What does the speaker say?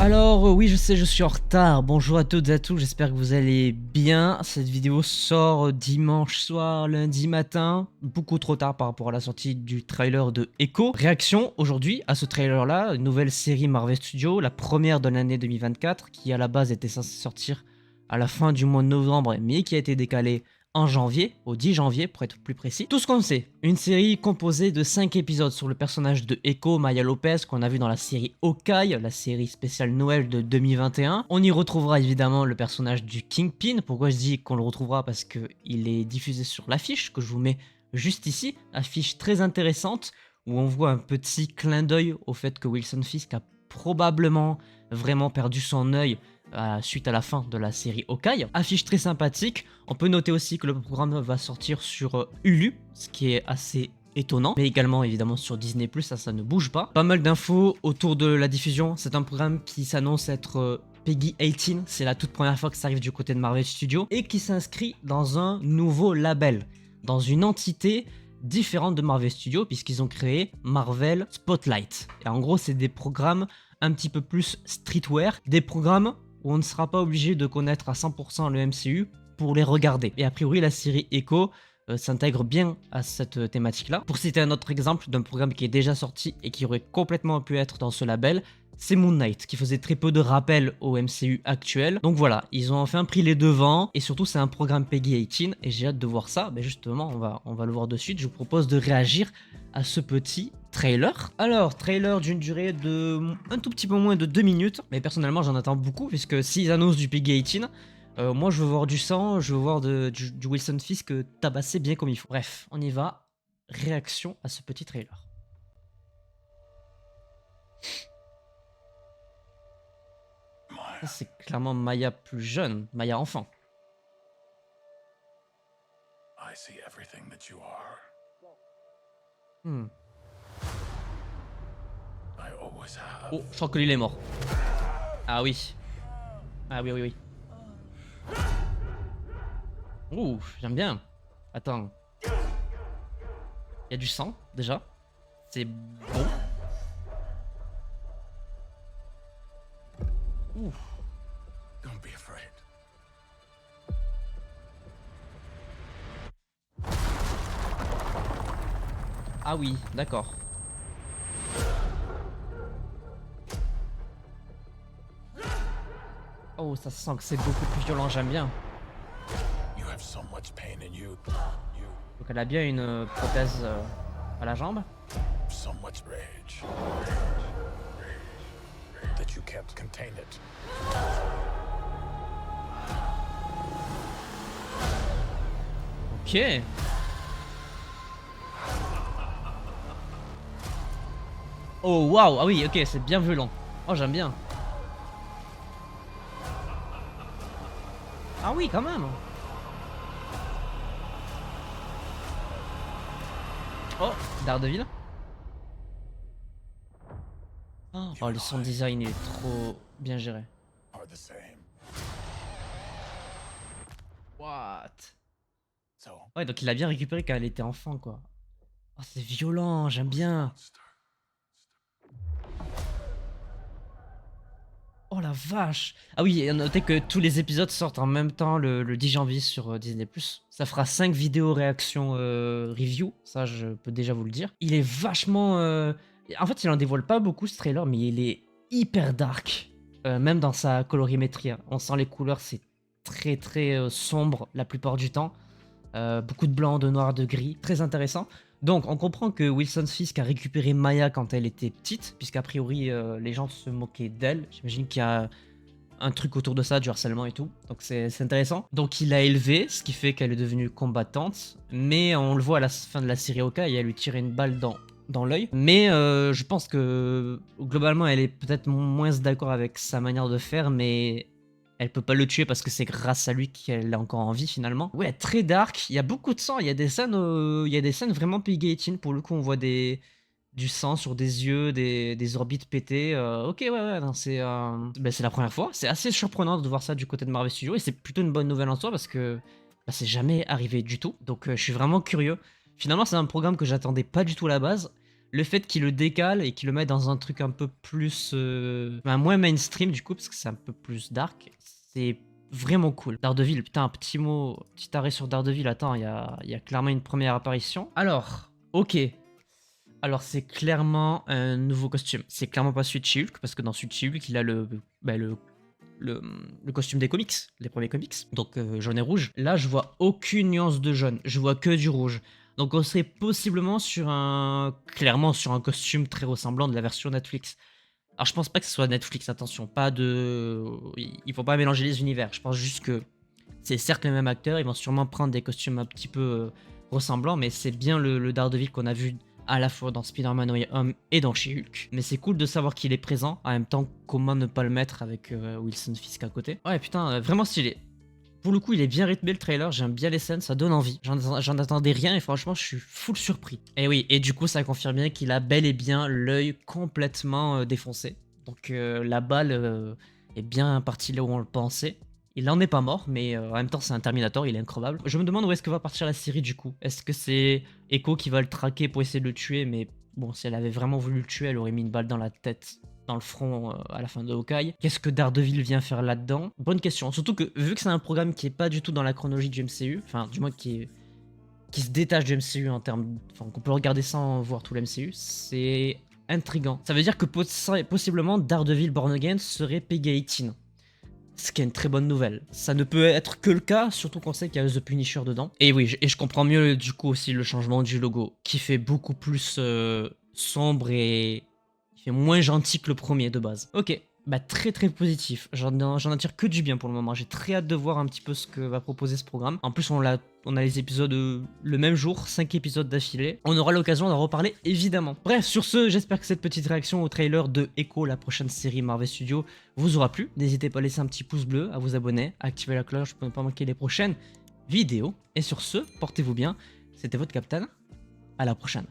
Alors oui, je sais, je suis en retard. Bonjour à toutes et à tous, j'espère que vous allez bien. Cette vidéo sort dimanche soir, lundi matin, beaucoup trop tard par rapport à la sortie du trailer de Echo. Réaction aujourd'hui à ce trailer-là, une nouvelle série Marvel Studios, la première de l'année 2024, qui à la base était censée sortir à la fin du mois de novembre, mais qui a été décalée en janvier, au 10 janvier pour être plus précis. Tout ce qu'on sait, une série composée de 5 épisodes sur le personnage de Echo, Maya Lopez, qu'on a vu dans la série Hawkeye, la série spéciale Noël de 2021. On y retrouvera évidemment le personnage du Kingpin. Pourquoi je dis qu'on le retrouvera? Parce qu'il est diffusé sur l'affiche que je vous mets juste ici, affiche très intéressante où on voit un petit clin d'œil au fait que Wilson Fisk a probablement vraiment perdu son œil suite à la fin de la série Hawkeye. Affiche très sympathique. On peut noter aussi que le programme va sortir sur Hulu, ce qui est assez étonnant, mais également évidemment sur Disney+, ça ne bouge pas. Pas mal d'infos autour de la diffusion. C'est un programme qui s'annonce être Peggy 18, c'est la toute première fois que ça arrive du côté de Marvel Studios, et qui s'inscrit dans un nouveau label, dans une entité différente de Marvel Studios, puisqu'ils ont créé Marvel Spotlight. Et en gros, c'est des programmes un petit peu plus streetwear, des programmes où on ne sera pas obligé de connaître à 100% le MCU pour les regarder. Et a priori, la série Echo s'intègre bien à cette thématique-là. Pour citer un autre exemple d'un programme qui est déjà sorti et qui aurait complètement pu être dans ce label, c'est Moon Knight, qui faisait très peu de rappels au MCU actuel. Donc voilà, ils ont enfin pris les devants, et surtout c'est un programme Peggy 18, et j'ai hâte de voir ça. Mais justement, on va le voir de suite. Je vous propose de réagir à ce petit trailer. Alors, trailer d'une durée de un tout petit peu moins de 2 minutes, mais personnellement j'en attends beaucoup, puisque s'ils annoncent du Peggy 18, moi je veux voir du sang, je veux voir du Wilson Fisk tabassé bien comme il faut. Bref, on y va. Réaction à ce petit trailer. Ça, c'est clairement Maya plus jeune, Maya enfant. I see everything that you are. I always have. Oh, je crois que lui il est mort. Ah oui. Ah oui, oui, oui. Ouh, j'aime bien. Attends. Il y a du sang, déjà. C'est bon. Ouh. Don't be afraid. Ah oui, d'accord. Oh, ça sent que c'est beaucoup plus violent, j'aime bien. You have so much pain in you. Donc elle a bien une prothèse à la jambe. So much rage. That you can't contain it. Ok. Oh waouh, ah oui, ok, c'est bien violent. Oh, j'aime bien. Ah oui, quand même. Oh, Daredevil. Oh, le sound design il est trop bien géré. Are the same. What? So, Ouais, donc il a bien récupéré quand elle était enfant, quoi. Oh, c'est violent, j'aime bien. Oh la vache. Ah oui, et notez que tous les épisodes sortent en même temps le 10 janvier sur Disney+. Ça fera 5 vidéos réaction review, ça je peux déjà vous le dire. Il est vachement... En fait, il en dévoile pas beaucoup ce trailer, mais il est hyper dark. Même dans sa colorimétrie, hein. On sent les couleurs, c'est très très sombre la plupart du temps. Beaucoup de blanc, de noir, de gris, très intéressant. Donc on comprend que Wilson Fisk a récupéré Maya quand elle était petite, puisqu'a priori les gens se moquaient d'elle. J'imagine qu'il y a un truc autour de ça, du harcèlement et tout. Donc c'est intéressant. Donc il l'a élevée, ce qui fait qu'elle est devenue combattante. Mais on le voit à la fin de la série Hawkeye, elle lui tirait une balle dans l'œil. Mais je pense que globalement elle est peut-être moins d'accord avec sa manière de faire, mais... Elle peut pas le tuer parce que c'est grâce à lui qu'elle est encore en vie finalement. Ouais, très dark, il y a beaucoup de sang, il y a des scènes vraiment Peggy 18, pour le coup on voit du sang sur des yeux, des orbites pétées. Ok, ouais, non, c'est la première fois. C'est assez surprenant de voir ça du côté de Marvel Studios, et c'est plutôt une bonne nouvelle en soi parce que c'est jamais arrivé du tout. Donc je suis vraiment curieux. Finalement c'est un programme que j'attendais pas du tout à la base. le fait qu'il le décale et qu'il le mette dans un truc un peu plus... moins mainstream du coup, parce que c'est un peu plus dark, c'est vraiment cool. Daredevil, putain, un petit mot, petit arrêt sur Daredevil, attends, il y a clairement une première apparition. Alors, ok. Alors c'est clairement un nouveau costume. C'est clairement pas celui de She-Hulk, parce que dans celui de She-Hulk, il a le costume des comics, les premiers comics, donc jaune et rouge. Là, je vois aucune nuance de jaune, je vois que du rouge. Donc on serait possiblement clairement sur un costume très ressemblant de la version Netflix. Alors je pense pas que ce soit Netflix, attention, il faut pas mélanger les univers. Je pense juste que c'est certes le même acteur, ils vont sûrement prendre des costumes un petit peu ressemblants, mais c'est bien le Daredevil qu'on a vu à la fois dans Spider-Man No Way Home et dans She-Hulk. Mais c'est cool de savoir qu'il est présent, en même temps, comment ne pas le mettre avec Wilson Fisk à côté. Ouais, putain, vraiment stylé. Pour le coup, il est bien rythmé le trailer, j'aime bien les scènes, ça donne envie. J'en attendais rien et franchement, je suis full surpris. Et oui, et du coup, ça confirme bien qu'il a bel et bien l'œil complètement défoncé. Donc la balle est bien partie là où on le pensait. Il en est pas mort, mais en même temps, c'est un Terminator, il est incroyable. Je me demande où est-ce que va partir la série du coup. Est-ce que c'est Echo qui va le traquer pour essayer de le tuer, mais bon, si elle avait vraiment voulu le tuer, elle aurait mis une balle dans la tête, dans le front à la fin de Hawkeye. Qu'est-ce que Daredevil vient faire là-dedans? Bonne question. Surtout que vu que c'est un programme qui est pas du tout dans la chronologie du MCU, enfin du moins qui se détache du MCU en termes, enfin qu'on peut regarder sans voir tout le MCU, c'est intriguant. Ça veut dire que possiblement Daredevil Born Again serait PG-18. Ce qui est une très bonne nouvelle. Ça ne peut être que le cas, surtout qu'on sait qu'il y a The Punisher dedans. Et oui, et je comprends mieux du coup aussi le changement du logo, qui fait beaucoup plus sombre et qui fait moins gentil que le premier de base. Ok, bah très très positif. J'en attire que du bien pour le moment. J'ai très hâte de voir un petit peu ce que va proposer ce programme. En plus, on a les épisodes le même jour, 5 épisodes d'affilée. On aura l'occasion d'en reparler évidemment. Bref, sur ce, j'espère que cette petite réaction au trailer de Echo, la prochaine série Marvel Studios, vous aura plu. N'hésitez pas à laisser un petit pouce bleu, à vous abonner, à activer la cloche pour ne pas manquer les prochaines vidéos. Et sur ce, portez-vous bien. C'était votre Captain. À la prochaine.